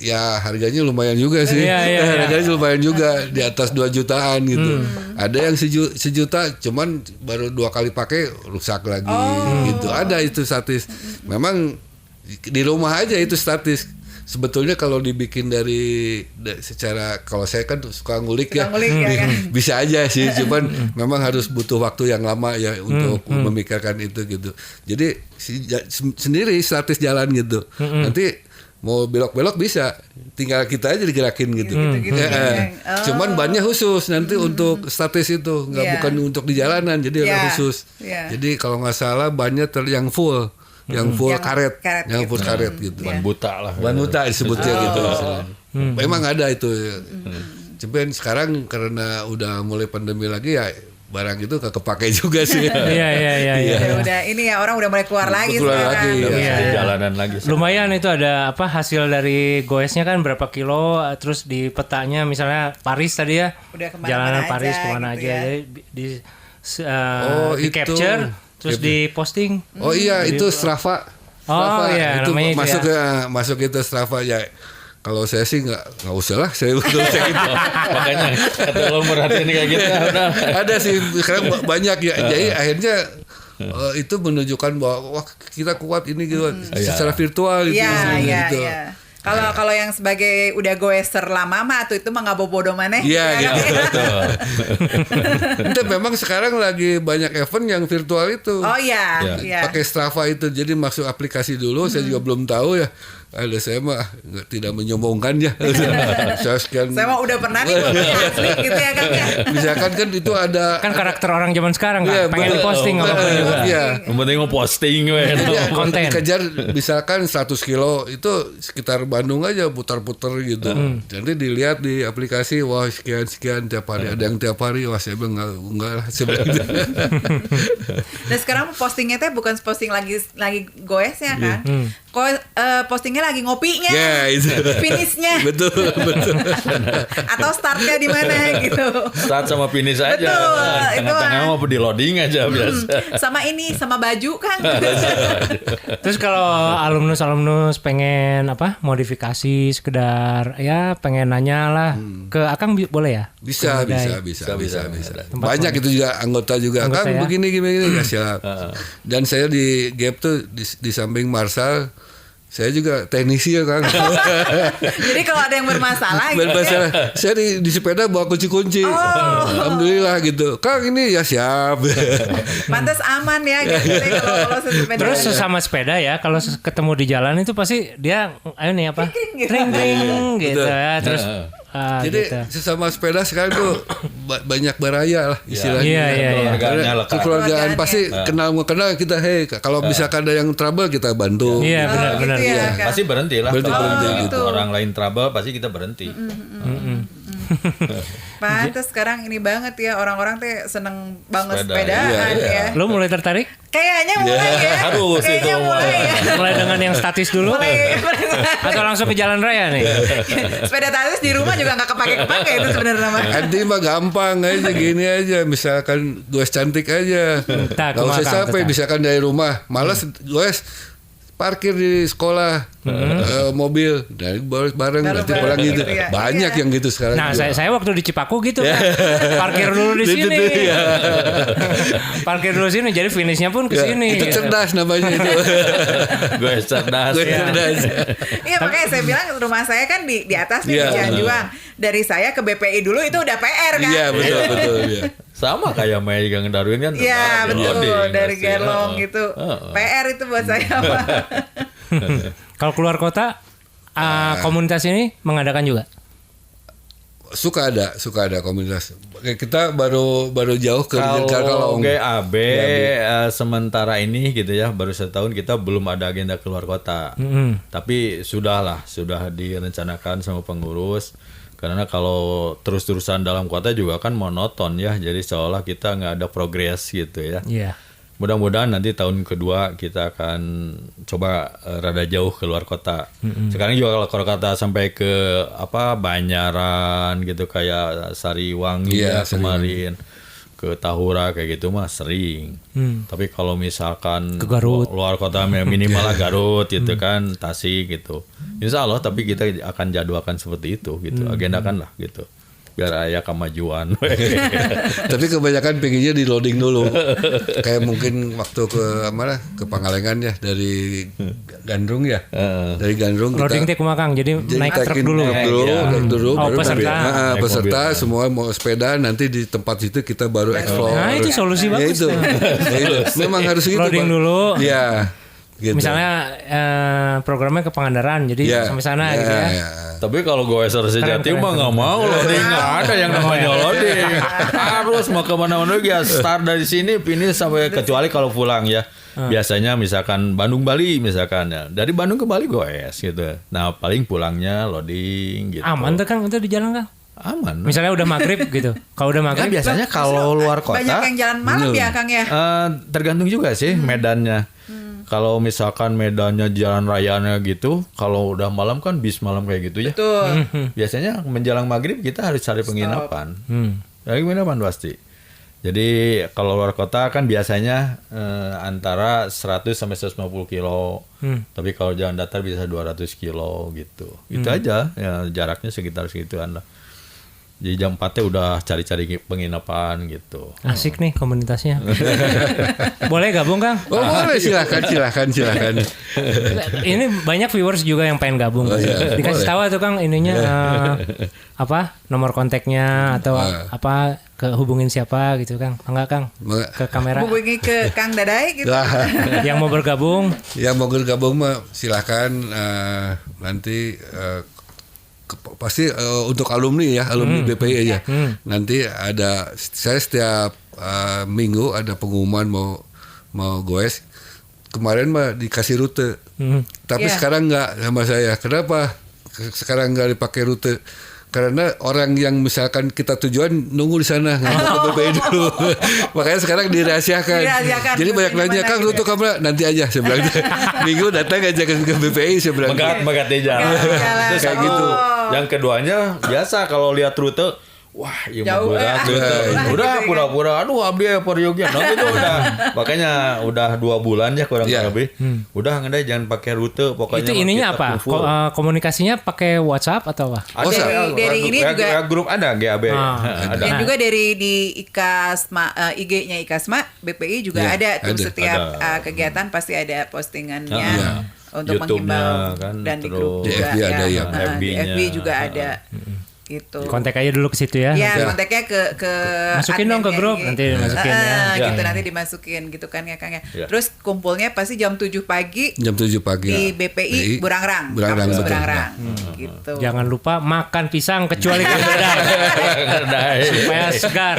ya harganya lumayan juga sih. Iya, iya, iya. Harganya lumayan juga di atas 2 jutaan gitu. Ada yang sejuta cuman baru 2 kali pakai rusak lagi gitu. Ada itu statis. Memang di rumah aja itu statis. Sebetulnya kalau dibikin secara kalau saya kan suka ngulik ya, Ngulik ya kan? bisa aja sih, cuman memang harus butuh waktu yang lama ya untuk memikirkan itu gitu. Jadi sendiri statis jalan gitu. Nanti mau belok-belok bisa, tinggal kita aja digerakin gitu. Cuman bannya khusus nanti untuk statis itu, nggak Iya. bukan untuk di jalanan, jadi ada Iya. khusus. Iya. Jadi kalau nggak salah bannya yang full. Yang full Yang karet, karet yang full gitu. karet gitu. Ban buta lah. Ban buta disebutnya gitu istilahnya. Memang ada itu. Cuman sekarang karena udah mulai pandemi lagi ya barang itu gak kepake juga sih. Iya. Udah ini ya orang udah mulai keluar lagi Keluar sekarang. lagi, Udah iya. mesti jalanan lagi. Lumayan itu ada apa hasil dari goesnya kan berapa kilo terus di petanya misalnya Paris tadi ya Udah kemana-mana jalanan aja Paris kemana gitu aja ya. jadi Oh, di itu. capture terus di posting. Oh iya itu Strava. Oh, iya, itu namanya itu masuk ya. masuk itu Strava ya. Kalau saya sih nggak usah lah, saya nggak usah gitu. Makanya kata lo merhatiin kayak gitu udah. Ada sih sekarang banyak ya. Jadi akhirnya itu menunjukkan bahwa wah kita kuat ini gitu secara virtual gitu. Iya, istilahnya iya, gitu. iya. Kalau yang sebagai udah goeser lama mah tuh itu mah nggak bobodo maneh. Iya, ya kan? gitu. Itu memang sekarang lagi banyak event yang virtual itu. Oh iya, Ya. iya. Pakai Strava itu, jadi masuk aplikasi dulu. Saya juga belum tahu ya. Ada saya mah tidak menyombongkan ya. Saya sekian. Saya mah udah pernah nih asli gitu ya kan ya. Misalkan kan itu ada. Kan karakter orang zaman sekarang Iya, kan, pengen betul. posting apapun juga. Iya. Yang penting mau posting we. Iya, konten. Dikejar misalkan 100 kilo itu sekitar Bandung aja putar-putar gitu. Nanti dilihat di aplikasi, wah sekian tiap hari. Ada yang tiap hari, wah saya bilang enggak lah sebenarnya. Dan sekarang postingnya teh bukan posting lagi goesnya kan. Postingnya lagi ngopinya. Ya itu. Finishnya. betul. Atau startnya di mana gitu. Start sama finish aja. Betul, Tengah-tengah itu mau di loading aja biasa. Sama ini, sama baju kan. Terus kalau alumnus pengen apa modifikasi sekedar ya pengen nanya lah ke Akang boleh ya? Bisa. Bisa. Banyak itu juga anggota Anggota kan ya? begini ya siap. Dan saya di Gap tuh di samping Marsal saya juga teknisi ya Kang. Jadi kalau ada yang bermasalah gitu. Bermasalah. Saya di sepeda bawa kunci-kunci. Alhamdulillah gitu. Kang ini ya siap. Pantas aman ya gitu kalau sepeda. Terus sesama sepeda ya kalau ketemu di jalan itu pasti dia ayo nih apa? Ring gitu ya. Terus Jadi gitu. sesama sepeda sekarang tuh banyak beraya lah istilahnya. Iya. Keluarganya lekat. Kekeluargaan pasti kenal kita kalau misalkan ada yang trouble kita bantu. Iya benar-benar. gitu ya, Iya. Kang. Pasti berhenti lah. Berhenti, Kalau berhenti gitu. orang lain trouble pasti kita berhenti. Pantas sekarang ini banget ya orang-orang teh seneng banget Sepeda, sepedaan iya. ya. Lo mulai tertarik? Kayaknya mulai ya. Harus Kayaknya itu, mulai ya. Mulai dengan yang statis dulu? Mulai. Atau langsung ke jalan raya nih? Sepeda statis di rumah juga nggak kepake itu sebenarnya mah. Nanti mah gampang aja gini aja, misalkan gue cantik aja, Tak, nggak usah kemakan, sampai, tak. misalkan dari rumah, malas gue parkir di sekolah mobil, dari bareng nanti pulang gitu, ya. banyak yang gitu sekarang. Nah, juga. saya waktu di Cipaku gitu kan. Parkir dulu di Itu sini. tuh, ya. Parkir dulu sini, jadi finishnya pun ke Ya, sini. itu cerdas namanya itu. Gue cerdas. Gue cerdas. Iya makanya saya bilang rumah saya kan di atas nih Iya. di Cianjuang. Dari saya ke BPI dulu itu udah PR kan. Iya betul. Ya. Sama kayak Megang Darwin kan. Iya tetap betul loading dari pasti. Gerlong gitu. PR itu buat saya Pak. Kalau keluar kota, komunitas ini mengadakan juga. Suka ada komunitas. Kita baru jauh ke Kalau Kalong. GAB sementara ini gitu ya, baru setahun kita belum ada agenda keluar kota. Tapi sudah direncanakan sama pengurus. Karena kalau terus-terusan dalam kota juga kan monoton ya, jadi seolah kita nggak ada progres gitu ya. Iya. Mudah-mudahan nanti tahun kedua kita akan coba rada jauh keluar kota. Sekarang juga kalau keluar kota sampai ke Banyaran gitu kayak Sariwangi Iya, ya kemarin, ke Tahura kayak gitu mah sering. Tapi kalau misalkan Ke Garut. luar kota minimal lah Garut gitu kan, Tasik gitu. Insya Allah tapi kita akan jadwalkan seperti itu gitu, agendakan lah gitu. Biar ada kemajuan. Tapi kebanyakan pengennya di loading dulu. Kayak mungkin waktu ke Pangalengan ya, dari Gandrung ya. Dari Gandrung Loading teh kumakang, jadi naik truk dulu. Naik dulu, Oh, baru peserta. naik peserta mobil. semua mau sepeda, nanti di tempat itu kita baru explore. Nah, itu solusi Ya bagus. itu. Ya itu. Memang harus gitu. Loading Pak. dulu. Iya. Gitu. Misalnya programnya ke Pangandaran, jadi Ya. sampai sana gitu ya. Tapi kalau gue sejati mah nggak mau loading, nggak ada yang namanya loading. Harus mau kemana-mana ya start dari sini, finish sampai kecuali kalau pulang ya. Biasanya misalkan Bandung Bali misalkan ya, dari Bandung ke Bali goes gitu. Nah paling pulangnya loading gitu. Aman tuh kan itu di jalan kan? Aman. Misalnya udah maghrib gitu. Kalau udah Kan maghrib, biasanya kalau luar kota Banyak yang jalan malam ya Kang ya. tergantung juga sih medannya. Kalau misalkan medannya jalan rayanya gitu, kalau udah malam kan bis malam kayak gitu ya. Betul. Biasanya menjelang maghrib kita harus cari penginapan. Cari penginapan pasti. Jadi kalau luar kota kan biasanya antara 100 sampai 150 kilo. Tapi kalau jalan datar bisa 200 kilo gitu. Itu aja ya, jaraknya sekitar segituan lah. Jadi jam 4 udah cari-cari penginapan gitu. Asik nih komunitasnya. Boleh gabung, Kang? Oh boleh, silakan. Ini banyak viewers juga yang pengen gabung. iya, Dikasih boleh. tahu tuh Kang ininya nomor kontaknya atau hubungin siapa gitu Kang. Enggak Kang? Ke kamera. Hubungi ke Kang Dadai gitu. Yang mau bergabung. Yang mau bergabung mah silakan, nanti pasti untuk alumni BPI aja. Nanti saya setiap minggu ada pengumuman mau goes. Kemarin mah dikasih rute, tapi sekarang nggak sama saya. Kenapa? Sekarang nggak dipakai rute. Karena orang yang misalkan kita tujuan nunggu di sana nggak mau ke BPI dulu, makanya sekarang dirahasiakan. Jadi banyak nanya, Kang rute kamera nanti aja sebelah minggu datang aja ke BPI sebelah. Megat di jalan. Terus Kayak gitu. Yang keduanya biasa kalau lihat rute, wah iya Jauh, berat udah pura-pura aduh abdi peryogian itu udah makanya udah 2 bulan ya kurang lebih udah ngendai jangan pakai rute pokoknya Itu ininya apa? Komunikasinya pakai WhatsApp atau apa? ada dari ini juga grup ada GAB ada. Dan juga dari di IKASMA, IG-nya IKASMA BPI juga ada tuh setiap kegiatan pasti ada postingannya untuk menghimbau kan, dan di grup di juga FB ada ya. di FB juga ada gitu. Kontak aja dulu ke situ ya. Ya, kontaknya ke masukin dong ke grup nanti masukin ya. Gitu nanti dimasukin gitu kan ya Kang ya. Ya. Terus kumpulnya pasti jam 7 pagi Jam 7 pagi di BPI Burangrang. Kampus betul. Burangrang. Gitu. Jangan lupa makan pisang kecuali Kang Dadai. Supaya segar.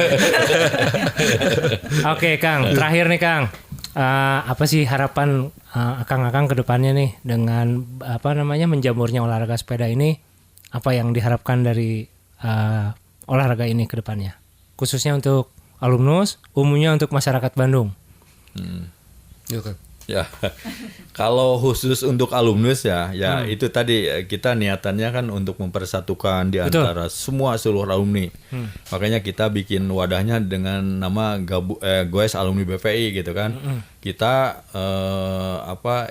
Oke Kang, terakhir nih Kang. Apa sih harapan akang-akang ke depannya nih dengan menjamurnya olahraga sepeda ini? Apa yang diharapkan dari olahraga ini ke depannya? Khususnya untuk alumnus, umumnya untuk masyarakat Bandung. Ya, kan? Ya, kalau khusus untuk alumnus ya itu tadi kita niatannya kan untuk mempersatukan di antara seluruh alumni. Makanya kita bikin wadahnya dengan nama Goes Alumni BPI gitu kan. Kita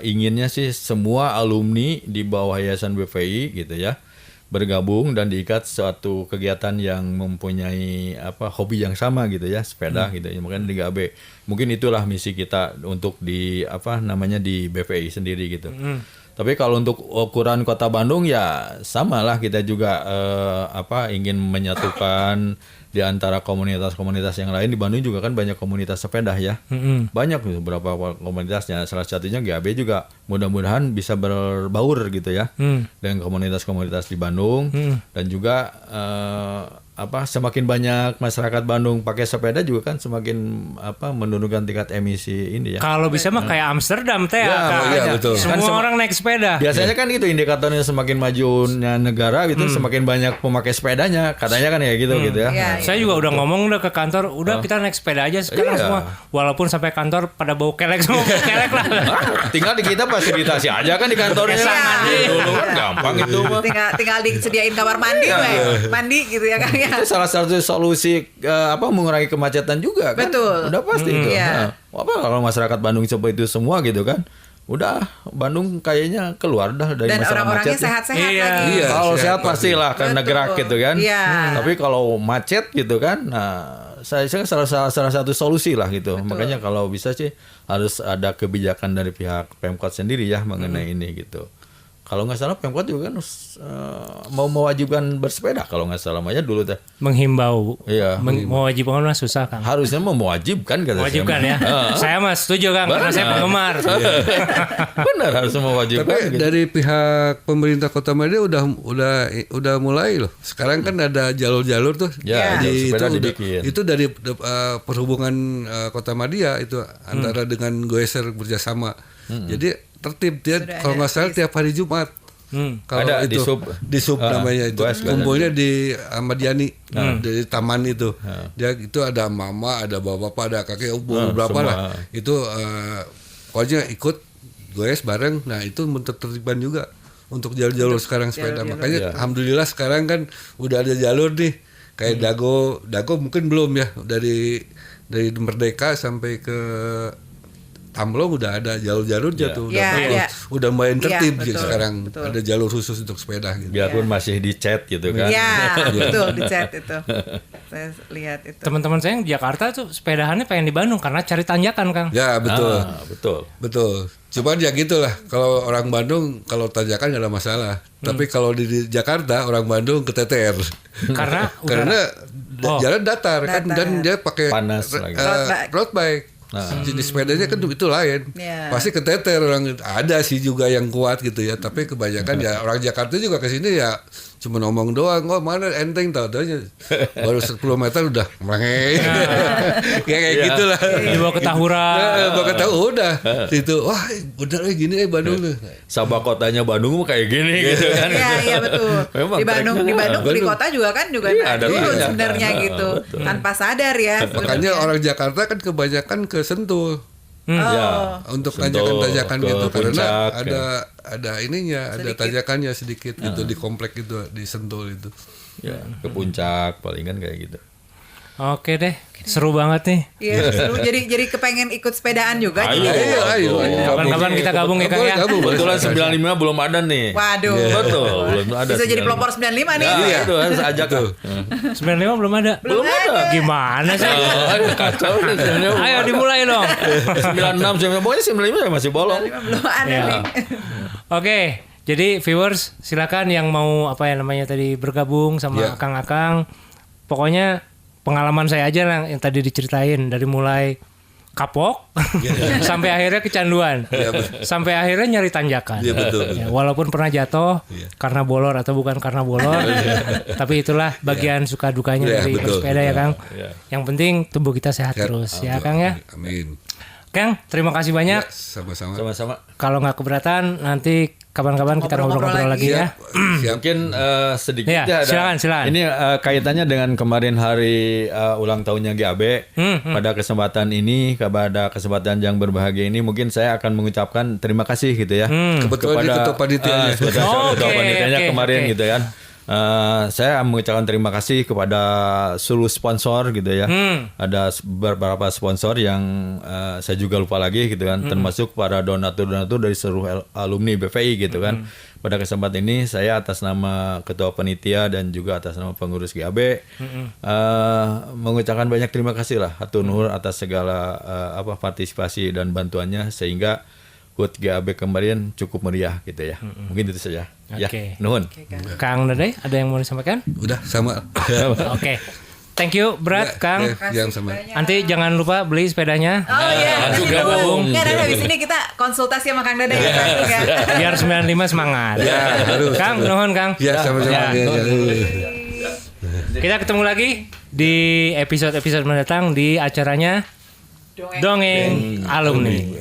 inginnya sih semua alumni di bawah Yayasan BPI gitu ya bergabung dan diikat suatu kegiatan yang mempunyai hobi yang sama gitu ya, sepeda gitu ya. Makanya di GAB mungkin itulah misi kita untuk di di BPI sendiri gitu. Tapi kalau untuk ukuran Kota Bandung ya samalah, kita juga ingin menyatukan di antara komunitas-komunitas yang lain. Di Bandung juga kan banyak komunitas sepeda ya. Banyak beberapa komunitasnya. Salah satunya GAB juga mudah-mudahan bisa berbaur gitu ya dengan komunitas-komunitas di Bandung. Dan juga semakin banyak masyarakat Bandung pakai sepeda juga kan semakin menurunkan tingkat emisi ini ya. Kalau bisa mah kayak Amsterdam teh betul. Semua orang naik sepeda. Biasanya kan gitu indikatornya, semakin majunya negara gitu semakin banyak pemakai sepedanya. Katanya kan ya gitu ya. Saya juga udah ngomong ke kantor, udah kita naik sepeda aja sekarang semua. Walaupun sampai kantor pada bau kelek semua, kelek lah. Tinggal di kita fasilitasi aja kan di kantornya. Dulu kan gampang itu mah. Tinggal disediain kamar mandi mandi gitu ya Kang ya. Itu salah satu solusi mengurangi kemacetan juga kan. Betul. Udah pasti itu. Iya. Kalau masyarakat Bandung coba itu semua gitu kan. Udah Bandung kayaknya keluar dah dari dan masalah orang-orangnya macet. sehat-sehat Iya. lagi. Iya, Kalau sehat sehat pastilah karena Betul. gerak gitu kan. Iya. Tapi kalau macet gitu kan, saya salah satu solusi lah gitu. Betul. Makanya kalau bisa sih harus ada kebijakan dari pihak Pemkot sendiri ya mengenai ini gitu. Kalau nggak salah Pemkot juga kan mau mewajibkan bersepeda kalau nggak salah aja dulu teh. Menghimbau. Iya. Mewajibkan mah susah Kang. Harusnya mau mewajibkan kata Mewajibkan saya. ya. Saya mah setuju Kang karena saya penggemar. Benar harusnya mewajibkan. Tapi gitu. dari pihak pemerintah Kota Medan udah mulai loh. Sekarang kan ada jalur-jalur tuh. Ya, Jadi sepeda itu dibikin. itu dari perhubungan Kota Madia itu antara dengan Goeser bekerjasama. Jadi tertib dia Sudah kalau ada nggak salah tiap hari Jumat. Kalau Ada itu di sub. namanya itu Goes kan kumpulnya di Ahmad Yani dari taman itu. Dia itu ada mama, ada bapak-bapak, ada kakek, berapa semua. lah. Itu pokoknya ikut goes bareng. Nah, itu tertiban juga untuk jalur-jalur sekarang sepeda. Makanya alhamdulillah sekarang kan udah ada jalur nih. Kayak Dago mungkin belum ya, dari Merdeka sampai ke Tamblong udah ada jalur-jalurnya tuh, udah main tertib gitu sekarang. Ada jalur khusus untuk sepeda gitu. Biarpun masih dicat gitu kan. Iya, betul dicat itu. Saya lihat itu. Teman-teman saya yang di Jakarta tuh sepedahannya pengen di Bandung karena cari tanjakan, Kang. Ya, betul. Betul. Cuman ya gitulah, kalau orang Bandung kalau tanjakan nggak ada masalah. Tapi kalau di Jakarta orang Bandung keteter. Karena jalan datar kan, dan dia pakai road bike. Jenis sepedanya kan itu lain. Pasti keteter orang. Ada sih juga yang kuat gitu ya, tapi kebanyakan ya orang Jakarta juga ke sini ya cuma ngomong doang, mana enteng tahu-taunya baru 10 meter udah mengeng. Kayak gitulah. Dibawa ke Tahura. Bawa ke Tahura udah. Itu wah udah gini Bandung tuh. Sabah kotanya Bandung kayak gini gitu kan. Iya betul. Di Bandung di kota juga kan ada turun sebenarnya gitu. Tanpa sadar ya. Makanya orang Jakarta kan kebanyakan ke Sentul. Untuk tanjakan-tanjakan gitu karena ada ininya, ada tanjakannya sedikit gitu di komplek itu, di Sentul itu. Ya, ke puncak paling kan kayak gitu. Oke deh, seru banget nih. Iya, seru. Jadi kepengen ikut sepedaan juga. Ayo. Kapan-kapan kita gabung ya, Kang ya. Kebetulan 95 belum ada nih. Waduh. Betul, belum ada. Bisa jadi pelopor 95 nih. Iya, itu harus ajak tuh. 95 belum ada. Belum ada. Gimana sih? Kacau nih. Ayo dimulai dong. 96, pokoknya 95 masih bolong. Belum ada nih. Oke, jadi viewers silakan yang mau tadi bergabung sama Akang-akang. Pokoknya pengalaman saya aja yang tadi diceritain dari mulai kapok sampai akhirnya kecanduan, sampai akhirnya nyari tanjakan. Walaupun pernah jatuh karena bolor atau bukan karena bolor, tapi itulah bagian suka dukanya dari bersepeda ya Kang. Yang penting tubuh kita sehat terus ya Kang ya. Amin. Kang, terima kasih banyak. Sama-sama. Kalau nggak keberatan nanti kapan-kapan kita ngobrol-ngobrol lagi ya. Mungkin sedikit ya, silakan. Ini kaitannya dengan kemarin hari ulang tahunnya GAB. Pada kesempatan ini, pada kesempatan yang berbahagia ini, mungkin saya akan mengucapkan terima kasih gitu ya. Kebetulan ketua panitianya. Ketua panitianya kemarin gitu kan. Saya mengucapkan terima kasih kepada seluruh sponsor gitu ya. Ada beberapa sponsor yang saya juga lupa lagi gitu kan, termasuk para donatur-donatur dari seluruh alumni BVI gitu kan. Pada kesempatan ini saya atas nama ketua panitia dan juga atas nama pengurus GAB mengucapkan banyak terima kasih lah hatur nuhun atas segala partisipasi dan bantuannya sehingga HUT GAB kemarin cukup meriah gitu ya. Mungkin itu saja. Oke. Nuhun. Kang Dadai, ada yang mau disampaikan? Udah sama. Oke. Thank you berat Kang. Yang sama. Nanti jangan lupa beli sepedanya. Oh iya. Juga gabung. Nggak ada habis ini kita konsultasi sama Kang Dadai ya. Biar 95 semangat. Ya, harus. Kang, nuhun Kang. Ya, sama-sama. Kita ketemu lagi di episode-episode mendatang di acaranya Dongeng Alumni.